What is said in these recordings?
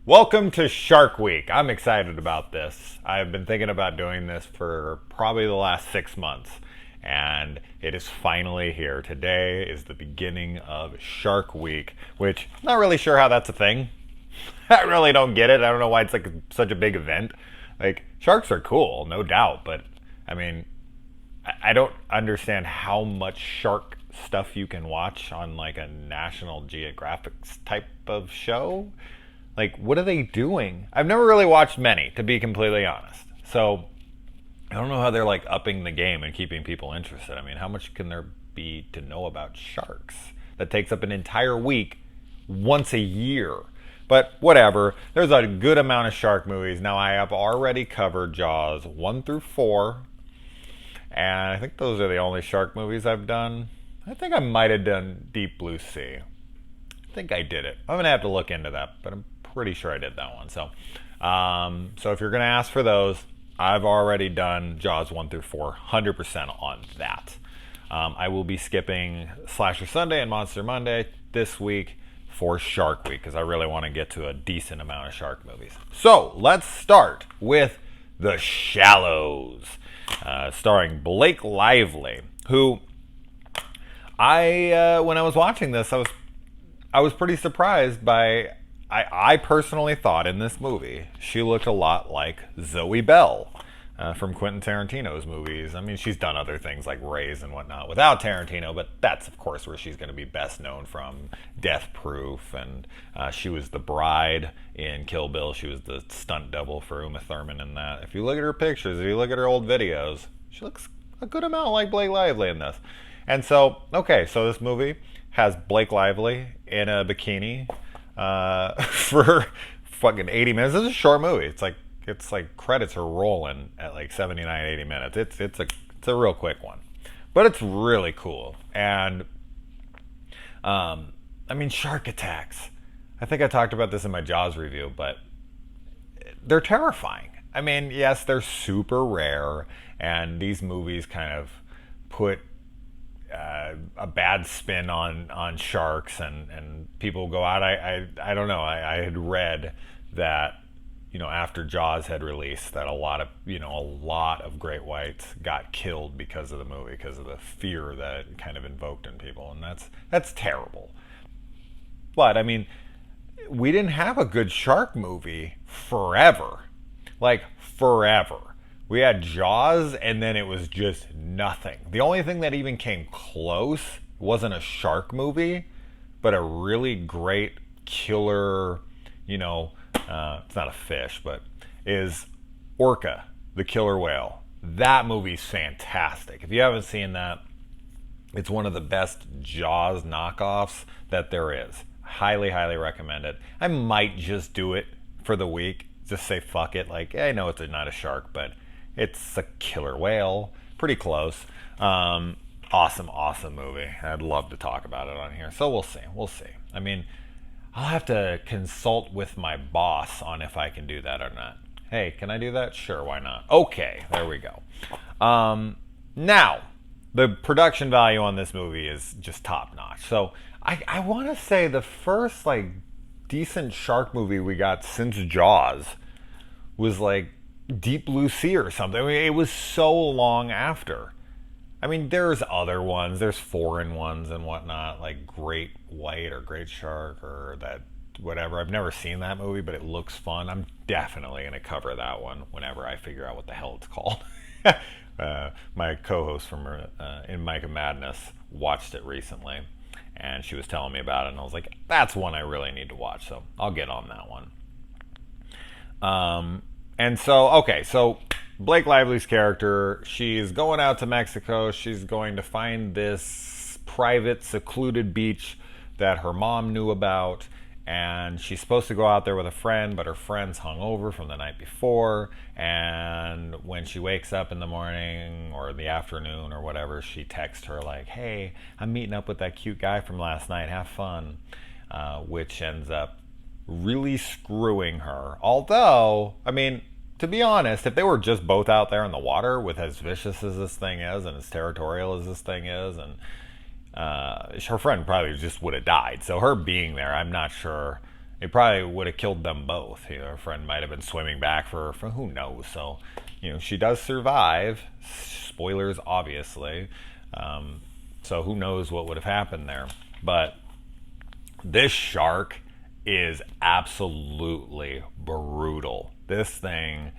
Welcome to Shark Week. I'm excited about this. I've been thinking about doing this for probably the last 6 months, and it is finally here. Today is the beginning of Shark Week, which I'm not really sure how that's a thing. I really don't get it. I don't know why it's like such a big event. Like, sharks are cool, no doubt, but I mean, I don't understand how much shark stuff you can watch on like a National Geographic type of show. Like, what are they doing? I've never really watched many, to be completely honest. So, I don't know how they're like upping the game and keeping people interested. I mean, how much can there be to know about sharks? That takes up an entire week once a year. But whatever, there's a good amount of shark movies. Now, I have already covered Jaws 1 through 4. And I think those are the only shark movies I've done. I think I might have done Deep Blue Sea. I think I did it. I'm going to have to look into that, but I'm pretty sure I did that one. So if you're going to ask for those, I've already done Jaws 1 through 4, 100% on that. I will be skipping Slasher Sunday and Monster Monday this week for Shark Week because I really want to get to a decent amount of shark movies. So let's start with The Shallows, starring Blake Lively, who when I was watching this, I was pretty surprised by. I personally thought in this movie she looked a lot like Zoe Bell from Quentin Tarantino's movies. I mean, she's done other things like Raise and whatnot without Tarantino, but that's of course where she's going to be best known from. Death Proof, and she was the bride in Kill Bill. She was the stunt double for Uma Thurman in that. If you look at her pictures, if you look at her old videos, she looks a good amount like Blake Lively in this. And so, okay, so this movie has Blake Lively in a bikini for fucking 80 minutes. This is a short movie. It's like credits are rolling at like 79, 80 minutes. It's a real quick one, but it's really cool. And I mean, shark attacks. I think I talked about this in my Jaws review, but they're terrifying. I mean, yes, they're super rare, and these movies kind of put a bad spin on sharks, and people go out. I don't know. I had read that, you know, after Jaws had released, that a lot of great whites got killed because of the movie, because of the fear that it kind of invoked in people, and that's terrible. But I mean, we didn't have a good shark movie forever, like forever. We had Jaws, and then it was just nothing. The only thing that even came close wasn't a shark movie, but a really great killer, it's not a fish, but is Orca, the killer whale. That movie's fantastic. If you haven't seen that, it's one of the best Jaws knockoffs that there is. Highly, highly recommend it. I might just do it for the week. Just say fuck it. Like, I know it's not a shark, but it's a killer whale. Pretty close. Awesome movie. I'd love to talk about it on here. So we'll see. I mean, I'll have to consult with my boss on if I can do that or not. Hey, can I do that? Sure, why not? Okay, there we go. Now, the production value on this movie is just top notch. So I want to say the first like decent shark movie we got since Jaws was like Deep Blue Sea or something. I mean, it was so long after. I mean, there's other ones. There's foreign ones and whatnot, like Great White or Great Shark or that whatever. I've never seen that movie, but it looks fun. I'm definitely going to cover that one whenever I figure out what the hell it's called. My co-host from In Micah Madness watched it recently, and she was telling me about it, and I was like, that's one I really need to watch, so I'll get on that one. And so Blake Lively's character, she's going out to Mexico. She's going to find this private, secluded beach that her mom knew about, and she's supposed to go out there with a friend, but her friend's hungover from the night before, and when she wakes up in the morning or the afternoon or whatever, she texts her like, hey, I'm meeting up with that cute guy from last night, have fun, which ends up really screwing her. Although, I mean, to be honest, if they were just both out there in the water with as vicious as this thing is and as territorial as this thing is, and her friend probably just would have died. So her being there, I'm not sure It probably would have killed them both. Her friend might have been swimming back for who knows. So, she does survive. Spoilers, obviously. So who knows what would have happened there. But this shark is absolutely brutal. This thing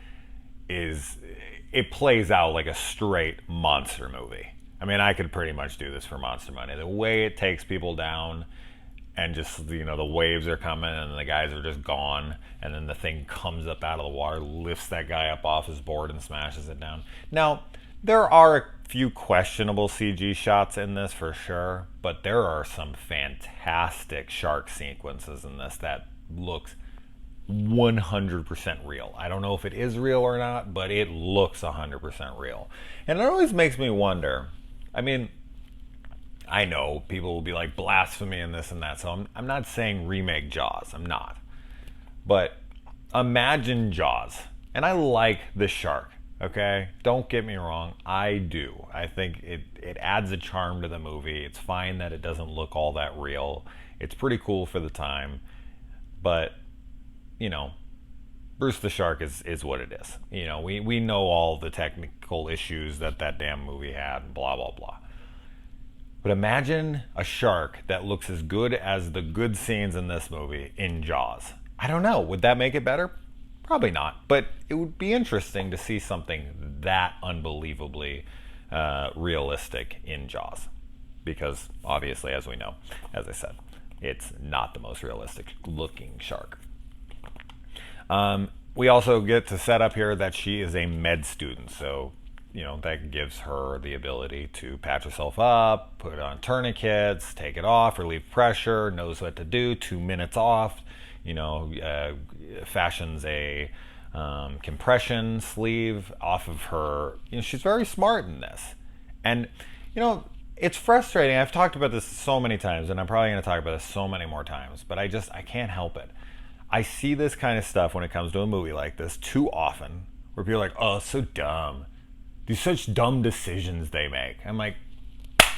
it plays out like a straight monster movie. I mean, I could pretty much do this for Monster Money. The way it takes people down, and just, the waves are coming and the guys are just gone, and then the thing comes up out of the water, lifts that guy up off his board and smashes it down. Now, there are a few questionable CG shots in this for sure, but there are some fantastic shark sequences in this that looks 100% real. I don't know if it is real or not, but it looks 100% real. And it always makes me wonder, I mean, I know people will be like blasphemy and this and that, so I'm not saying remake Jaws. I'm not. But imagine Jaws. And I like the shark, okay? Don't get me wrong. I do. I think it adds a charm to the movie. It's fine that it doesn't look all that real. It's pretty cool for the time. But, Bruce the Shark is what it is. We know all the technical issues that damn movie had, and blah, blah, blah. But imagine a shark that looks as good as the good scenes in this movie in Jaws. I don't know. Would that make it better? Probably not. But it would be interesting to see something that unbelievably realistic in Jaws. Because, obviously, as we know, as I said, it's not the most realistic looking shark. We also get to set up here that she is a med student. So, that gives her the ability to patch herself up, put on tourniquets, take it off, relieve pressure, knows what to do, 2 minutes off, fashions a compression sleeve off of her. She's very smart in this. And, it's frustrating. I've talked about this so many times, and I'm probably going to talk about this so many more times, but I can't help it. I see this kind of stuff when it comes to a movie like this too often, where people are like, oh, it's so dumb. These such dumb decisions they make. I'm like,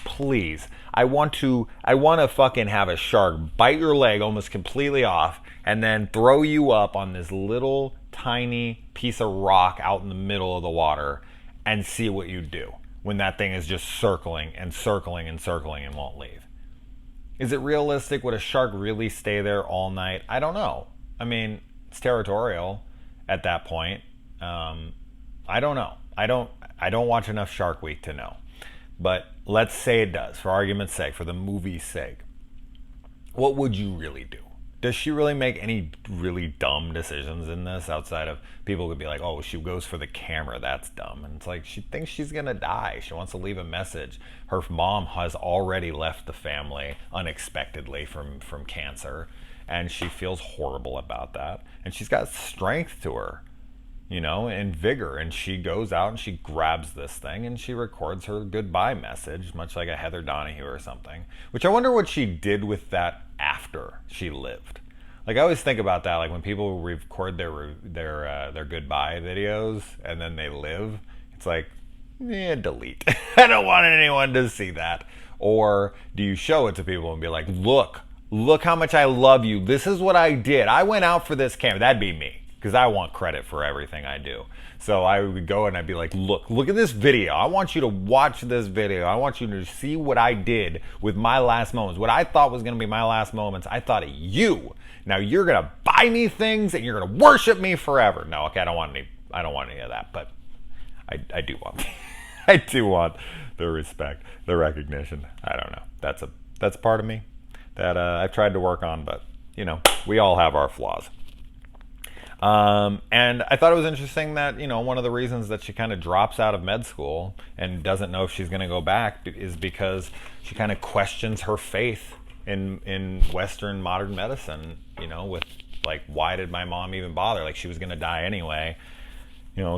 please. I want to fucking have a shark bite your leg almost completely off and then throw you up on this little tiny piece of rock out in the middle of the water and see what you do when that thing is just circling and circling and circling and won't leave. Is it realistic? Would a shark really stay there all night? I don't know. I mean, it's territorial at that point. I don't know. I don't watch enough Shark Week to know. But let's say it does, for argument's sake, for the movie's sake. What would you really do? Does she really make any really dumb decisions in this outside of people could be like, oh, she goes for the camera, that's dumb. And it's like, she thinks she's going to die. She wants to leave a message. Her mom has already left the family unexpectedly from cancer. And she feels horrible about that. And she's got strength to her, and vigor. And she goes out and she grabs this thing and she records her goodbye message, much like a Heather Donahue or something. Which I wonder what she did with that after she lived. Like, I always think about that, like when people record their goodbye videos and then they live, it's like, delete. I don't want anyone to see that. Or do you show it to people and be like, look how much I love you. This is what I did. I went out for this camera. That'd be me, because I want credit for everything I do. So I would go and I'd be like, look at this video. I want you to watch this video. I want you to see what I did with my last moments. What I thought was going to be my last moments, I thought of you. Now you're going to buy me things and you're going to worship me forever. No, okay, I don't want any of that, but I do want I do want the respect, the recognition. I don't know. That's part of me that I've tried to work on, but we all have our flaws. And I thought it was interesting that, one of the reasons that she kind of drops out of med school and doesn't know if she's going to go back is because she kind of questions her faith in Western modern medicine, with like, why did my mom even bother? Like, she was going to die anyway.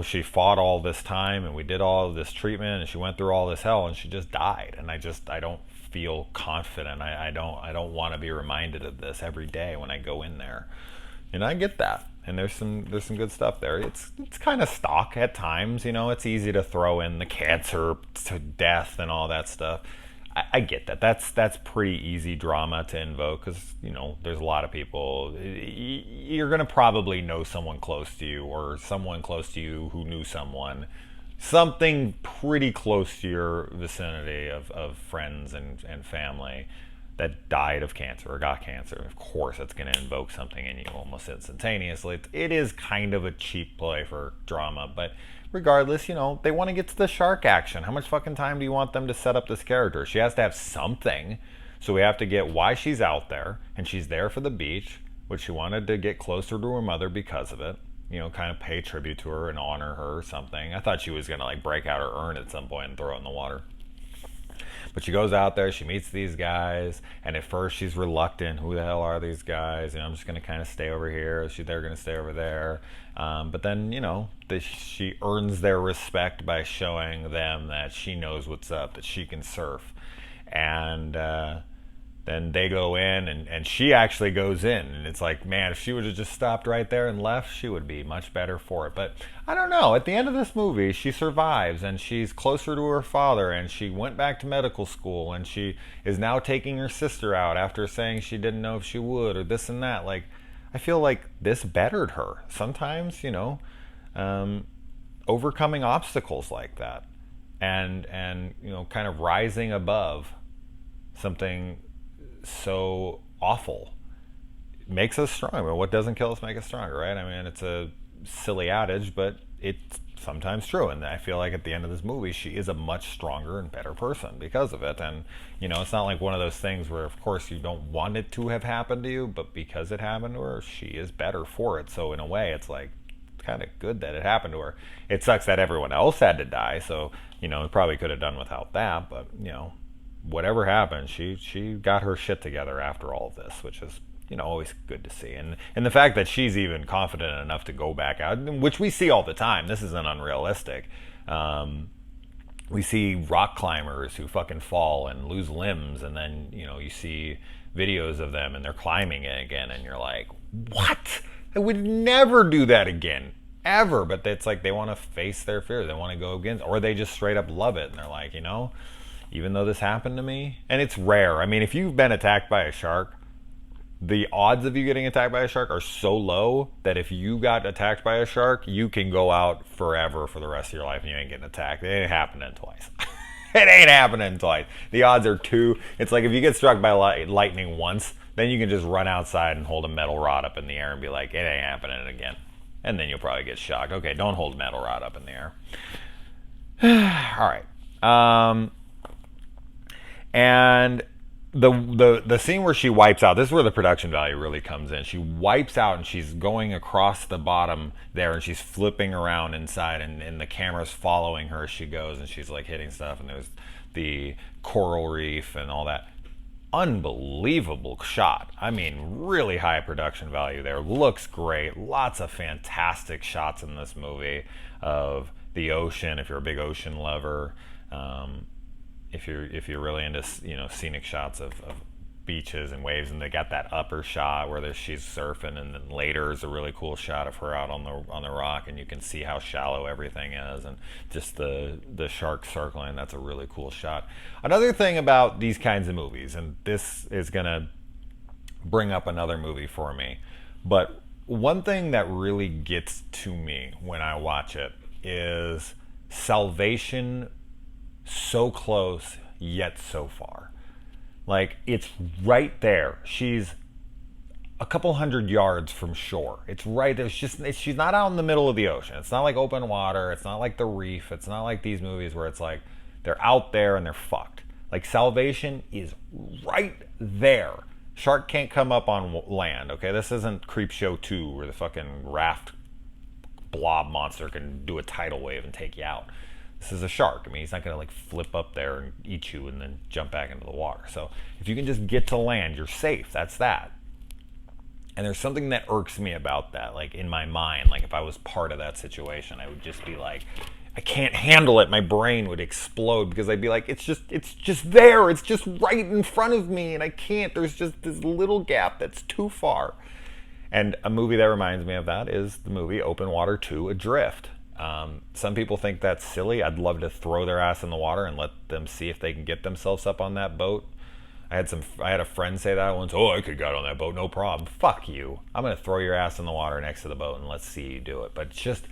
She fought all this time and we did all of this treatment and she went through all this hell and she just died. And I don't feel confident. I don't want to be reminded of this every day when I go in there. And I get that. And there's some good stuff there. It's kind of stock at times, it's easy to throw in the cancer to death and all that stuff. I get that. That's pretty easy drama to invoke because there's a lot of people. You're gonna probably know someone close to you or someone close to you who knew someone, something pretty close to your vicinity of friends and family that died of cancer or got cancer. Of course, it's going to invoke something in you almost instantaneously. It is kind of a cheap play for drama, but regardless, they want to get to the shark action. How much fucking time do you want them to set up this character? She has to have something. So we have to get why she's out there, and she's there for the beach, which she wanted to get closer to her mother because of it. Kind of pay tribute to her and honor her or something. I thought she was going to break out her urn at some point and throw it in the water. But she goes out there, she meets these guys, and at first she's reluctant. Who the hell are these guys? I'm just going to kind of stay over here. They're going to stay over there. But then, she earns their respect by showing them that she knows what's up, that she can surf. And then they go in, and she actually goes in. And it's like, man, if she would have just stopped right there and left, she would be much better for it. But I don't know. At the end of this movie, she survives, and she's closer to her father, and she went back to medical school, and she is now taking her sister out after saying she didn't know if she would, or this and that. I feel like this bettered her. Sometimes, overcoming obstacles like that and kind of rising above something so awful makes us stronger. What doesn't kill us makes us stronger, right? It's a silly adage, but it's sometimes true. And I feel like at the end of this movie, she is a much stronger and better person because of it. And it's not like one of those things where, of course, you don't want it to have happened to you, but because it happened to her, she is better for it. So in a way, it's kind of good that it happened to her. It sucks that everyone else had to die, so it probably could have done without that, but whatever happened, she got her shit together after all of this, which is always good to see. And the fact that she's even confident enough to go back out, which we see all the time. This isn't unrealistic. We see rock climbers who fucking fall and lose limbs, and then you see videos of them and they're climbing it again, and you're like, what? I would never do that again, ever. But it's like they want to face their fear, they want to go against, or they just straight up love it, and they're like, even though this happened to me, and it's rare. If you've been attacked by a shark, the odds of you getting attacked by a shark are so low that if you got attacked by a shark, you can go out forever for the rest of your life and you ain't getting attacked. It ain't happening twice. It ain't happening twice. The odds are two. It's like if you get struck by lightning once, then you can just run outside and hold a metal rod up in the air and be like, it ain't happening again. And then you'll probably get shocked. Okay, don't hold a metal rod up in the air. All right. And the scene where she wipes out, this is where the production value really comes in. She wipes out and she's going across the bottom there, and she's flipping around inside, and the camera's following her as she goes, and she's hitting stuff, and there's the coral reef and all that. Unbelievable shot. Really high production value there. Looks great. Lots of fantastic shots in this movie of the ocean, if you're a big ocean lover. If you're really into scenic shots of beaches and waves, and they got that upper shot where she's surfing, and then later is a really cool shot of her out on the rock, and you can see how shallow everything is, and just the shark circling. That's a really cool shot. Another thing about these kinds of movies, and this is gonna bring up another movie for me, but one thing that really gets to me when I watch it is salvation. So close, yet so far. It's right there. She's a couple hundred yards from shore. It's right there. She's not out in the middle of the ocean. It's not like open water. It's not like The Reef. It's not like these movies where it's like they're out there and they're fucked. Salvation is right there. Shark can't come up on land, okay? This isn't Creepshow 2 where the fucking raft blob monster can do a tidal wave and take you out. This is a shark. He's not going to flip up there and eat you and then jump back into the water. So if you can just get to land, you're safe. That's that. And there's something that irks me about that, in my mind. If I was part of that situation, I would just be like, I can't handle it. My brain would explode because I'd be like, it's just there. It's just right in front of me, and I can't. There's just this little gap that's too far. And a movie that reminds me of that is the movie Open Water 2: Adrift. Some people think that's silly. I'd love to throw their ass in the water and let them see if they can get themselves up on that boat. I had a friend say that once. Oh, I could get on that boat, no problem. Fuck you. I'm gonna throw your ass in the water next to the boat and let's see you do it. But it's just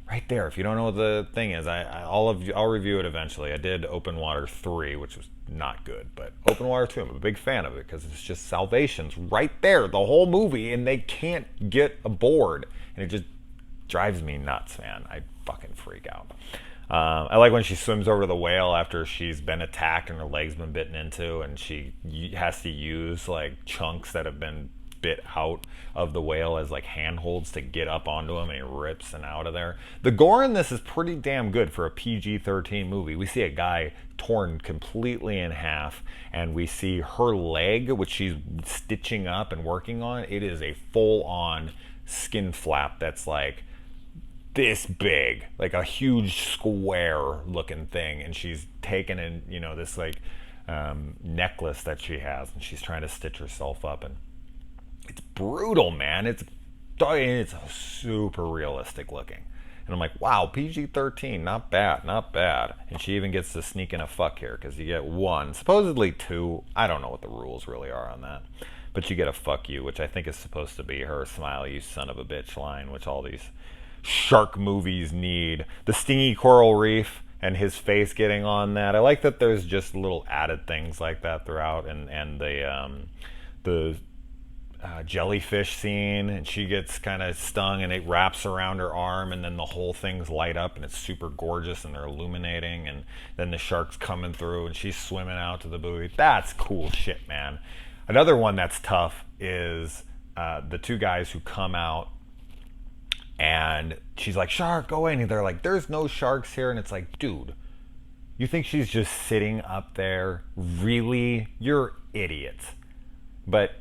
right there. If you don't know what the thing is, I'll review it eventually. I did Open Water 3, which was not good, but Open Water 2, I'm a big fan of it because it's just salvation's right there, the whole movie, and they can't get aboard, and it just drives me nuts, man. I fucking freak out. I like when she swims over to the whale after she's been attacked and her leg's been bitten into, and she has to use like chunks that have been bit out of the whale as like handholds to get up onto him, and he rips and out of there. The gore in this is pretty damn good for a PG-13 movie. We see a guy torn completely in half, and we see her leg, which she's stitching up and working on. It is a full-on skin flap that's like this big, like a huge square looking thing, and she's taken in, this like necklace that she has, and she's trying to stitch herself up, and it's brutal, man. It's super realistic looking, and I'm like, wow, PG-13, not bad, not bad. And she even gets to sneak in a fuck here, because you get one, supposedly two, I don't know what the rules really are on that, but you get a fuck you, which I think is supposed to be her smile you son of a bitch line, which all these shark movies need. The stingy coral reef and his face getting on that. I like that there's just little added things like that throughout, and the jellyfish scene, and she gets kind of stung and it wraps around her arm, and then the whole thing's light up and it's super gorgeous and they're illuminating, and then the shark's coming through and she's swimming out to the buoy. That's cool shit, man. Another one that's tough is the two guys who come out, and she's like, shark, go away. And they're like, there's no sharks here. And it's like, dude, you think she's just sitting up there? Really? You're idiots. But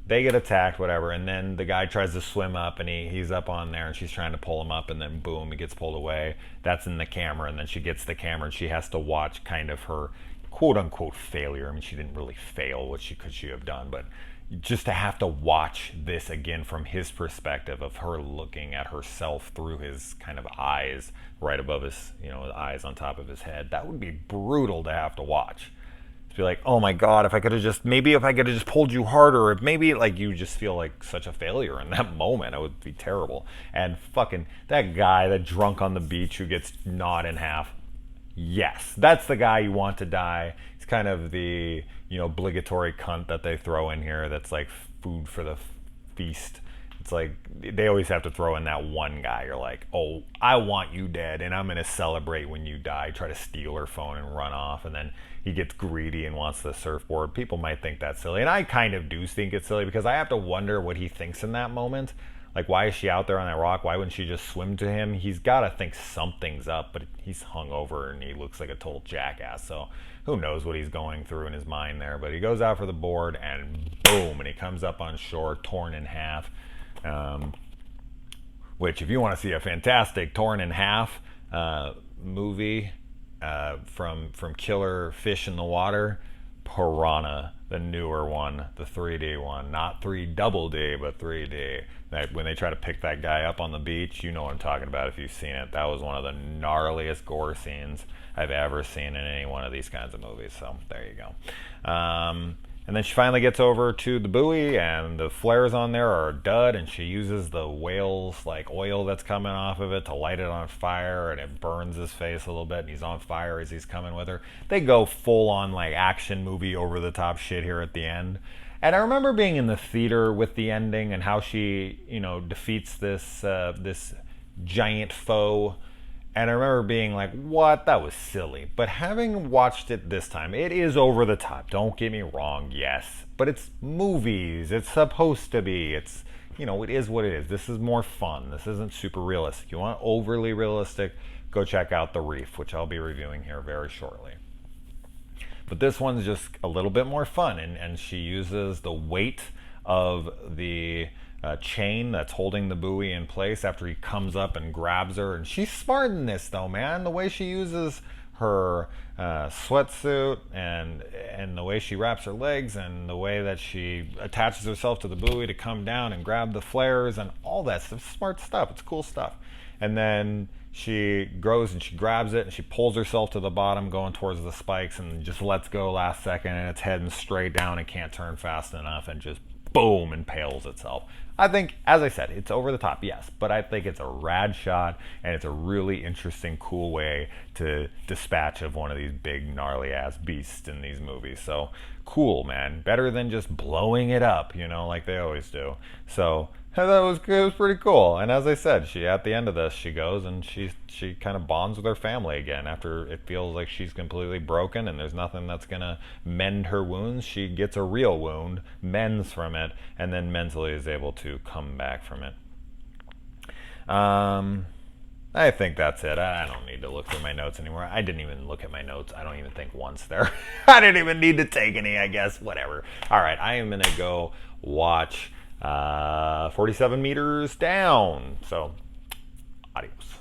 they get attacked, whatever. And then the guy tries to swim up, and he's up on there, and she's trying to pull him up, and then boom, he gets pulled away. That's in the camera. And then she gets the camera, and she has to watch kind of her quote unquote failure. I mean, she didn't really fail. What could she have done? But just to have to watch this again from his perspective of her looking at herself through his kind of eyes right above his, his eyes on top of his head, that would be brutal to have to watch. To be like, oh my God, if I could have just pulled you harder, or if maybe like you just feel like such a failure in that moment, it would be terrible. And fucking that guy, that drunk on the beach who gets gnawed in half, yes, that's the guy you want to die. It's kind of the obligatory cunt that they throw in here that's like food for the feast. It's like they always have to throw in that one guy. You're like, oh, I want you dead, and I'm going to celebrate when you die. Try to steal her phone and run off, and then he gets greedy and wants the surfboard. People might think that's silly, and I kind of do think it's silly, because I have to wonder what he thinks in that moment. Like, why is she out there on that rock? Why wouldn't she just swim to him? He's got to think something's up, but he's hungover and he looks like a total jackass. So who knows what he's going through in his mind there. But he goes out for the board, and boom, and he comes up on shore, torn in half. Which, if you want to see a fantastic torn in half movie from Killer Fish in the Water, Piranha, the newer one, the 3D one, not 3DD, but 3D. When they try to pick that guy up on the beach, you know what I'm talking about if you've seen it. That was one of the gnarliest gore scenes I've ever seen in any one of these kinds of movies. So there you go. And then she finally gets over to the buoy, and the flares on there are a dud, and she uses the whale's like oil that's coming off of it to light it on fire, and it burns his face a little bit, and he's on fire as he's coming with her. They go full on like action movie over the top shit here at the end. And I remember being in the theater with the ending and how she, defeats this giant foe. And I remember being like, what? That was silly. But having watched it this time, it is over the top. Don't get me wrong, yes. But it's movies. It's supposed to be. It's, it is what it is. This is more fun. This isn't super realistic. You want overly realistic, go check out The Reef, which I'll be reviewing here very shortly. But this one's just a little bit more fun, and she uses the weight of the chain that's holding the buoy in place after he comes up and grabs her. And she's smart in this, though, man. The way she uses her sweatsuit and the way she wraps her legs and the way that she attaches herself to the buoy to come down and grab the flares and all that stuff. Smart stuff. It's cool stuff. And then she grows and she grabs it and she pulls herself to the bottom going towards the spikes and just lets go last second, and it's heading straight down and can't turn fast enough and just boom, impales itself. I think, as I said, it's over the top, yes, but I think it's a rad shot, and it's a really interesting, cool way to dispatch of one of these big, gnarly-ass beasts in these movies. So, cool, man. Better than just blowing it up, like they always do. So, it was pretty cool. And as I said, at the end of this, she goes and she kind of bonds with her family again after it feels like she's completely broken and there's nothing that's going to mend her wounds. She gets a real wound, mends from it, and then mentally is able to come back from it. I think that's it. I don't need to look through my notes anymore. I didn't even look at my notes. I don't even think once there. I didn't even need to take any, I guess. Whatever. All right, I am going to go watch 47 Meters Down. So, adios.